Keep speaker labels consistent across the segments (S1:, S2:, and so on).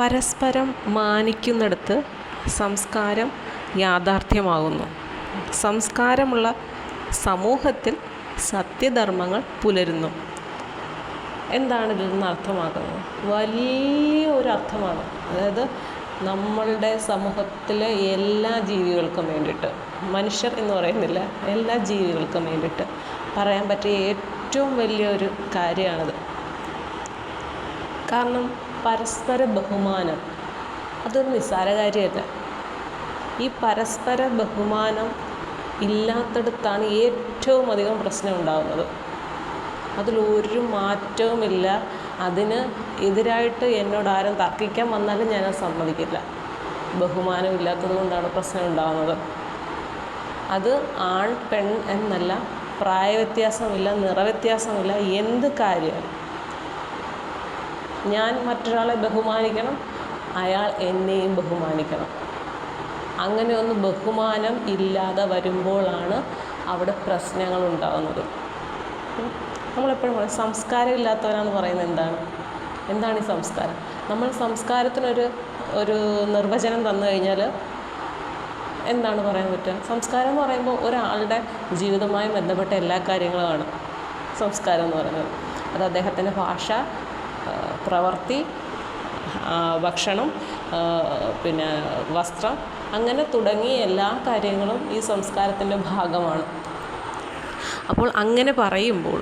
S1: പരസ്പരം മാനിക്കുന്നിടത്ത് സംസ്കാരം യാഥാർത്ഥ്യമാകുന്നു. സംസ്കാരമുള്ള സമൂഹത്തിൽ സത്യധർമ്മങ്ങൾ പുലരുന്നു. എന്താണ് ഇതിൽ നിന്ന് അർത്ഥമാക്കുന്നത്? വലിയൊരു അർത്ഥമാണ്. അതായത് നമ്മളുടെ സമൂഹത്തിലെ എല്ലാ ജീവികൾക്കും വേണ്ടിയിട്ട്, മനുഷ്യർ എന്ന് പറയുന്നില്ല, എല്ലാ ജീവികൾക്കും വേണ്ടിയിട്ട് പറയാൻ പറ്റിയ ഏറ്റവും വലിയൊരു കാര്യമാണിത്. കാരണം പരസ്പര ബഹുമാനം അതൊരു നിസ്സാര കാര്യമല്ല. ഈ പരസ്പര ബഹുമാനം ഇല്ലാത്തടത്താണ് ഏറ്റവും അധികം പ്രശ്നം ഉണ്ടാകുന്നത്. അതിലൊരു മാറ്റവുമില്ല. അതിന് എതിരായിട്ട് എന്നോട് ആരും തർക്കിക്കാൻ വന്നാലും ഞാനത് സമ്മതിക്കില്ല. ബഹുമാനം ഇല്ലാത്തത് കൊണ്ടാണ് പ്രശ്നം ഉണ്ടാകുന്നത്. അത് ആൺ പെൺ എന്നല്ല, പ്രായവ്യത്യാസമില്ല, നിറവ്യത്യാസമില്ല, എന്ത് കാര്യമാണ്. ഞാൻ മറ്റൊരാളെ ബഹുമാനിക്കണം, അയാൾ എന്നെയും ബഹുമാനിക്കണം. അങ്ങനെ ഒന്ന് ബഹുമാനം ഇല്ലാതെ വരുമ്പോഴാണ് അവിടെ പ്രശ്നങ്ങൾ ഉണ്ടാകുന്നത്. നമ്മളെപ്പോഴും പറയും സംസ്കാരം ഇല്ലാത്തവരാണെന്ന് പറയുന്നത് എന്താണ് ഈ സംസ്കാരം? നമ്മൾ സംസ്കാരത്തിനൊരു നിർവചനം തന്നു കഴിഞ്ഞാൽ എന്താണ് പറയാൻ പറ്റുക? സംസ്കാരം എന്ന് പറയുമ്പോൾ ഒരാളുടെ ജീവിതവുമായി ബന്ധപ്പെട്ട എല്ലാ കാര്യങ്ങളുമാണ് സംസ്കാരം എന്ന് പറയുന്നത്. അത് അദ്ദേഹത്തിൻ്റെ ഭാഷ, പ്രവൃത്തി, ഭക്ഷണം, പിന്നെ വസ്ത്രം, അങ്ങനെ തുടങ്ങിയ എല്ലാ കാര്യങ്ങളും ഈ സംസ്കാരത്തിൻ്റെ ഭാഗമാണ്. അപ്പോൾ അങ്ങനെ പറയുമ്പോൾ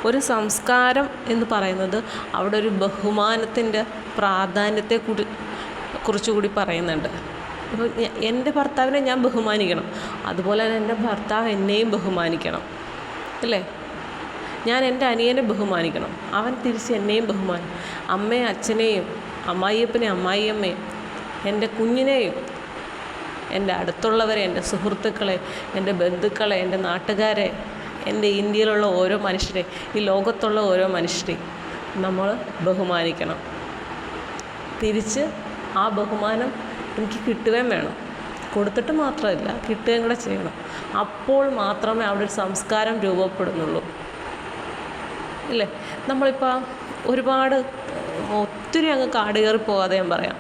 S1: ഒരു സംസ്കാരം എന്ന് പറയുന്നത് അവിടെ ഒരു ബഹുമാനത്തിൻ്റെ പ്രാധാന്യത്തെ കുറിച്ചുകൂടി പറയുന്നുണ്ട്. ഇപ്പോൾ എൻ്റെ ഭർത്താവിനെ ഞാൻ ബഹുമാനിക്കണം, അതുപോലെ തന്നെ എൻ്റെ ഭർത്താവ് എന്നെയും ബഹുമാനിക്കണം, അല്ലേ? ഞാൻ എൻ്റെ അനിയനെ ബഹുമാനിക്കണം, അവൻ തിരിച്ച് എന്നെയും ബഹുമാനിക്കും. അമ്മയും അച്ഛനെയും, അമ്മായിയപ്പനെയും അമ്മായിയമ്മയും, എൻ്റെ കുഞ്ഞിനെയും, എൻ്റെ അടുത്തുള്ളവരെ, എൻ്റെ സുഹൃത്തുക്കളെ, എൻ്റെ ബന്ധുക്കളെ, എൻ്റെ നാട്ടുകാരെ, എൻ്റെ ഇന്ത്യയിലുള്ള ഓരോ മനുഷ്യരെ, ഈ ലോകത്തുള്ള ഓരോ മനുഷ്യരെ നമ്മൾ ബഹുമാനിക്കണം. തിരിച്ച് ആ ബഹുമാനം എനിക്ക് കിട്ടുകയും വേണം. കൊടുത്തിട്ട് മാത്രമല്ല, കിട്ടുകയും കൂടെ ചെയ്യണം. അപ്പോൾ മാത്രമേ അവിടെ ഒരു സംസ്കാരം രൂപപ്പെടുന്നുള്ളൂ, ഇല്ലേ? നമ്മളിപ്പോൾ ഒത്തിരി അങ്ങ് കാട് കയറി പോകാതെ ഞാൻ പറയാം.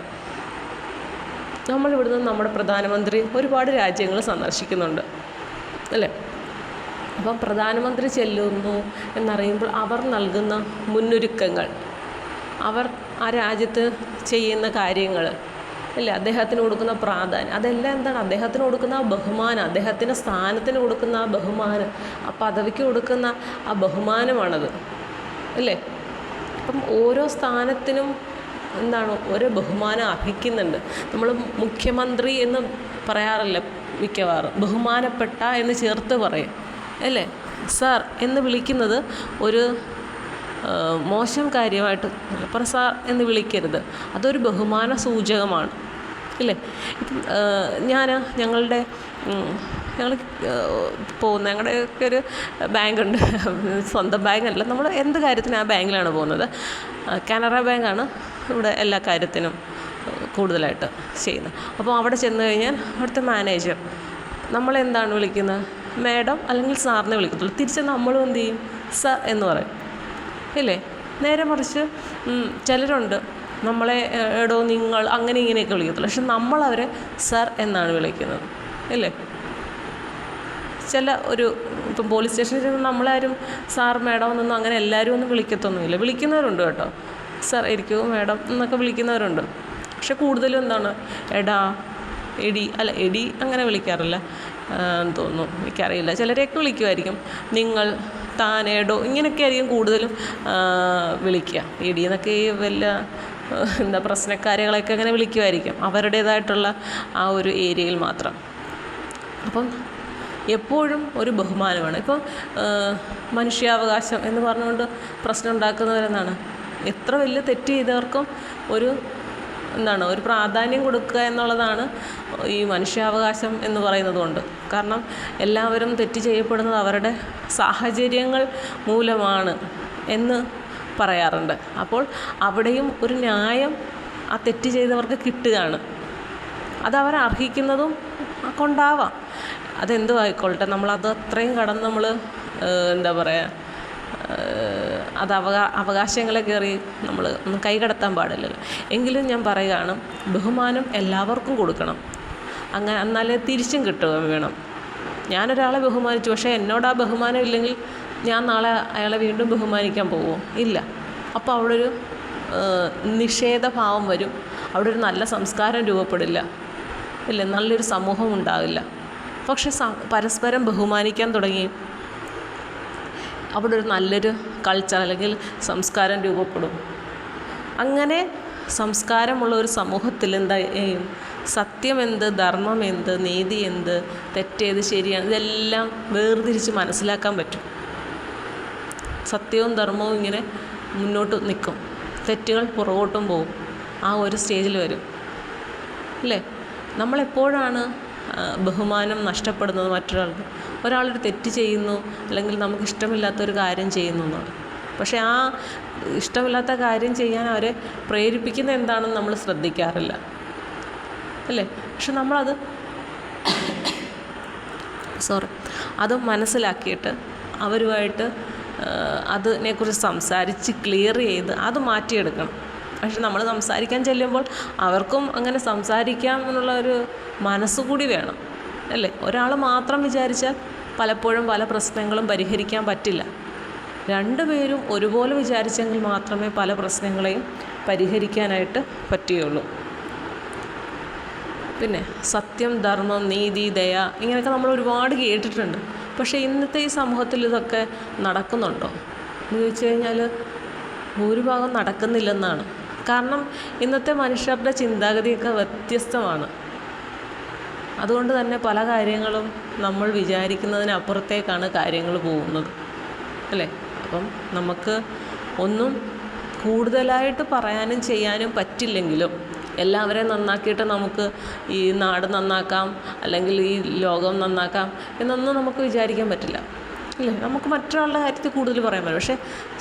S1: നമ്മളിവിടുന്ന് നമ്മുടെ പ്രധാനമന്ത്രി ഒരുപാട് രാജ്യങ്ങൾ സന്ദർശിക്കുന്നുണ്ട്, അല്ലേ? അപ്പം പ്രധാനമന്ത്രി ചെല്ലുന്നു എന്നറിയുമ്പോൾ അവർ നൽകുന്ന മുന്നൊരുക്കങ്ങൾ, അവർ ആ രാജ്യത്ത് ചെയ്യുന്ന കാര്യങ്ങൾ, അല്ലേ? അദ്ദേഹത്തിന് കൊടുക്കുന്ന പ്രാധാന്യം, അതെല്ലാം എന്താണ്? അദ്ദേഹത്തിന് കൊടുക്കുന്ന ആ ബഹുമാനം, അദ്ദേഹത്തിൻ്റെ സ്ഥാനത്തിന് കൊടുക്കുന്ന ആ ബഹുമാനം, ആ പദവിക്ക് കൊടുക്കുന്ന ആ ബഹുമാനമാണത്, അല്ലേ? അപ്പം ഓരോ സ്ഥാനത്തിനും ഓരോ ബഹുമാനം അർഹിക്കുന്നുണ്ട്. നമ്മൾ മുഖ്യമന്ത്രി എന്ന് പറയാറില്ല മിക്കവാറും, ബഹുമാനപ്പെട്ട എന്ന് ചേർത്ത് പറയും, അല്ലേ? സാർ എന്ന് വിളിക്കുന്നത് ഒരു മോശം കാര്യമായിട്ട് പറ, സാർ എന്ന് വിളിക്കരുത്, അതൊരു ബഹുമാന സൂചകമാണ്, ഇല്ലേ? ഇപ്പം ഞങ്ങൾ പോകുന്ന ഞങ്ങളുടെയൊക്കെ ഒരു ബാങ്കുണ്ട്, സ്വന്തം ബാങ്കല്ല, നമ്മൾ എന്ത് കാര്യത്തിനും ആ ബാങ്കിലാണ് പോകുന്നത്. കാനറ ബാങ്കാണ് ഇവിടെ എല്ലാ കാര്യത്തിനും കൂടുതലായിട്ട് ചെയ്യുന്നത്. അപ്പോൾ അവിടെ ചെന്ന് കഴിഞ്ഞാൽ അവിടുത്തെ മാനേജർ നമ്മളെന്താണ് വിളിക്കുന്നത്? മാഡം അല്ലെങ്കിൽ സാറിനെ വിളിക്കത്തുള്ളൂ. തിരിച്ച് നമ്മളും എന്ത് ചെയ്യും? സർ എന്ന് പറയും, ഇല്ലേ? നേരെ മറിച്ച് ചിലരുണ്ട് നമ്മളെ എടോ, നിങ്ങൾ, അങ്ങനെ ഇങ്ങനെയൊക്കെ വിളിക്കത്തുള്ളൂ. പക്ഷെ നമ്മളവരെ സർ എന്നാണ് വിളിക്കുന്നത്, ഇല്ലേ? ഇപ്പം പോലീസ് സ്റ്റേഷനിൽ ചെന്ന് നമ്മളാരും സാർ മാഡം എന്നൊന്നും അങ്ങനെ എല്ലാവരും ഒന്നും വിളിക്കത്തൊന്നുമില്ല. വിളിക്കുന്നവരുണ്ട് കേട്ടോ, സാർ ഇരിക്കുമോ മാഡം എന്നൊക്കെ വിളിക്കുന്നവരുണ്ട്. പക്ഷെ കൂടുതലും എടാ, എടി, അല്ല എടി അങ്ങനെ വിളിക്കാറില്ല തോന്നുന്നു, എനിക്കറിയില്ല. ചിലരെയൊക്കെ വിളിക്കുമായിരിക്കും, നിങ്ങൾ, താൻ, എടോ, ഇങ്ങനെയൊക്കെ ആയിരിക്കും കൂടുതലും വിളിക്കുക. എടി എന്നൊക്കെ ഈ വല്ല പ്രശ്നക്കാരികളെയൊക്കെ അങ്ങനെ വിളിക്കുമായിരിക്കും, അവരുടേതായിട്ടുള്ള ആ ഒരു ഏരിയയിൽ മാത്രം. അപ്പം എപ്പോഴും ഒരു ബഹുമാനമാണ്. ഇപ്പം മനുഷ്യാവകാശം എന്ന് പറഞ്ഞുകൊണ്ട് പ്രശ്നം ഉണ്ടാക്കുന്നവരെന്താണ്? എത്ര വലിയ തെറ്റ് ചെയ്തവർക്കും ഒരു പ്രാധാന്യം കൊടുക്കുക എന്നുള്ളതാണ് ഈ മനുഷ്യാവകാശം എന്ന് പറയുന്നത് കൊണ്ട്. കാരണം എല്ലാവരും തെറ്റ് ചെയ്യപ്പെടുന്നത് അവരുടെ സാഹചര്യങ്ങൾ മൂലമാണ് എന്ന് പറയാറുണ്ട്. അപ്പോൾ അവിടെയും ഒരു ന്യായം ആ തെറ്റ് ചെയ്തവർക്ക് കിട്ടുകയാണ്. അതവർ അർഹിക്കുന്നതും കൊണ്ടാവാം, അതെന്തോ ആയിക്കൊള്ളട്ടെ. നമ്മളത് അത്രയും കടന്ന് നമ്മൾ അത് അവകാശങ്ങളെ കയറി നമ്മൾ ഒന്ന് കൈകടത്താൻ പാടില്ലല്ലോ. എങ്കിലും ഞാൻ പറയുകയാണ്, ബഹുമാനം എല്ലാവർക്കും കൊടുക്കണം. അങ്ങനെ എന്നാലേ തിരിച്ചും കിട്ടുകയും വേണം. ഞാനൊരാളെ ബഹുമാനിച്ചു, പക്ഷേ എന്നോട് ആ ബഹുമാനം ഇല്ലെങ്കിൽ ഞാൻ നാളെ അയാളെ വീണ്ടും ബഹുമാനിക്കാൻ പോകുമോ? ഇല്ല. അപ്പോൾ അവിടെ ഒരു നിഷേധഭാവം വരും, അവിടെ ഒരു നല്ല സംസ്കാരം രൂപപ്പെടില്ല, ഇല്ല, നല്ലൊരു സമൂഹം ഉണ്ടാവില്ല. പക്ഷെ പരസ്പരം ബഹുമാനിക്കാൻ തുടങ്ങി അവിടെ ഒരു നല്ലൊരു കൾച്ചർ അല്ലെങ്കിൽ സംസ്കാരം രൂപപ്പെടും. അങ്ങനെ സംസ്കാരമുള്ള ഒരു സമൂഹത്തിൽ എന്താ സത്യം എന്ത്, ധർമ്മം എന്ത്, നീതി എന്ത്, തെറ്റേത്, ശരിയാണ്, ഇതെല്ലാം വേർതിരിച്ച് മനസ്സിലാക്കാൻ പറ്റും. സത്യവും ധർമ്മവും ഇങ്ങനെ മുന്നോട്ട് നിൽക്കും, തെറ്റുകൾ പുറകോട്ടും പോകും. ആ ഒരു സ്റ്റേജിൽ വരും അല്ലേ? നമ്മളെപ്പോഴാണ് ബഹുമാനം നഷ്ടപ്പെടുന്നത് മറ്റൊരാൾക്ക്? ഒരാളൊരു തെറ്റ് ചെയ്യുന്നു അല്ലെങ്കിൽ നമുക്ക് ഇഷ്ടമില്ലാത്തൊരു കാര്യം ചെയ്യുന്നു എന്നാണ്. പക്ഷേ ആ ഇഷ്ടമില്ലാത്ത കാര്യം ചെയ്യാൻ അവരെ പ്രേരിപ്പിക്കുന്ന എന്താണെന്ന് നമ്മൾ ശ്രദ്ധിക്കാറില്ല അല്ലേ? പക്ഷെ നമ്മളത് അത് മനസ്സിലാക്കിയിട്ട് അവരുമായിട്ട് അതിനെക്കുറിച്ച് സംസാരിച്ച് ക്ലിയർ ചെയ്ത് അത് മാറ്റിയെടുക്കണം. പക്ഷെ നമ്മൾ സംസാരിക്കാൻ ചെല്ലുമ്പോൾ അവർക്കും അങ്ങനെ സംസാരിക്കാം എന്നുള്ള ഒരു മനസ്സുകൂടി വേണം അല്ലേ? ഒരാൾ മാത്രം വിചാരിച്ചാൽ പലപ്പോഴും പല പ്രശ്നങ്ങളും പരിഹരിക്കാൻ പറ്റില്ല. രണ്ടുപേരും ഒരുപോലെ വിചാരിച്ചെങ്കിൽ മാത്രമേ പല പ്രശ്നങ്ങളെയും പരിഹരിക്കാനായിട്ട് പറ്റുകയുള്ളൂ. പിന്നെ സത്യം, ധർമ്മം, നീതി, ദയ, ഇങ്ങനെയൊക്കെ നമ്മൾ ഒരുപാട് കേട്ടിട്ടുണ്ട്. പക്ഷേ ഇന്നത്തെ ഈ സമൂഹത്തിൽ ഇതൊക്കെ നടക്കുന്നുണ്ടോ എന്ന് ചോദിച്ചു കഴിഞ്ഞാൽ ഭൂരിഭാഗം നടക്കുന്നില്ലെന്നാണ്. കാരണം ഇന്നത്തെ മനുഷ്യരുടെ ചിന്താഗതിയൊക്കെ വ്യത്യസ്തമാണ്. അതുകൊണ്ട് തന്നെ പല കാര്യങ്ങളും നമ്മൾ വിചാരിക്കുന്നതിനപ്പുറത്തേക്കാണ് കാര്യങ്ങൾ പോകുന്നത് അല്ലേ? അപ്പം നമുക്ക് ഒന്നും കൂടുതലായിട്ട് പറയാനും ചെയ്യാനും പറ്റില്ലെങ്കിലും എല്ലാവരെയും നന്നാക്കിയിട്ട് നമുക്ക് ഈ നാട് നന്നാക്കാം അല്ലെങ്കിൽ ഈ ലോകം നന്നാക്കാം എന്നൊന്നും നമുക്ക് വിചാരിക്കാൻ പറ്റില്ല അല്ലേ? നമുക്ക് മറ്റൊരാളുടെ കാര്യത്തിൽ കൂടുതൽ പറയാൻ പറ്റും. പക്ഷേ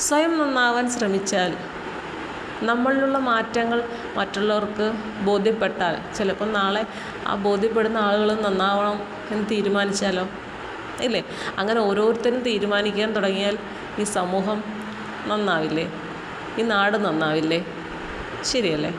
S1: സ്വയം നന്നാവാൻ ശ്രമിച്ചാൽ നമ്മളിലുള്ള മാറ്റങ്ങൾ മറ്റുള്ളവർക്ക് ബോധ്യപ്പെട്ടാൽ ചിലപ്പോൾ നാളെ ആ ബോധ്യപ്പെടുന്ന ആളുകൾ നന്നാവണം എന്ന് തീരുമാനിച്ചാലോ ഇല്ലേ? അങ്ങനെ ഓരോരുത്തരും തീരുമാനിക്കാൻ തുടങ്ങിയാൽ ഈ സമൂഹം നന്നാവില്ലേ? ഈ നാട് നന്നാവില്ലേ? ശരിയല്ലേ?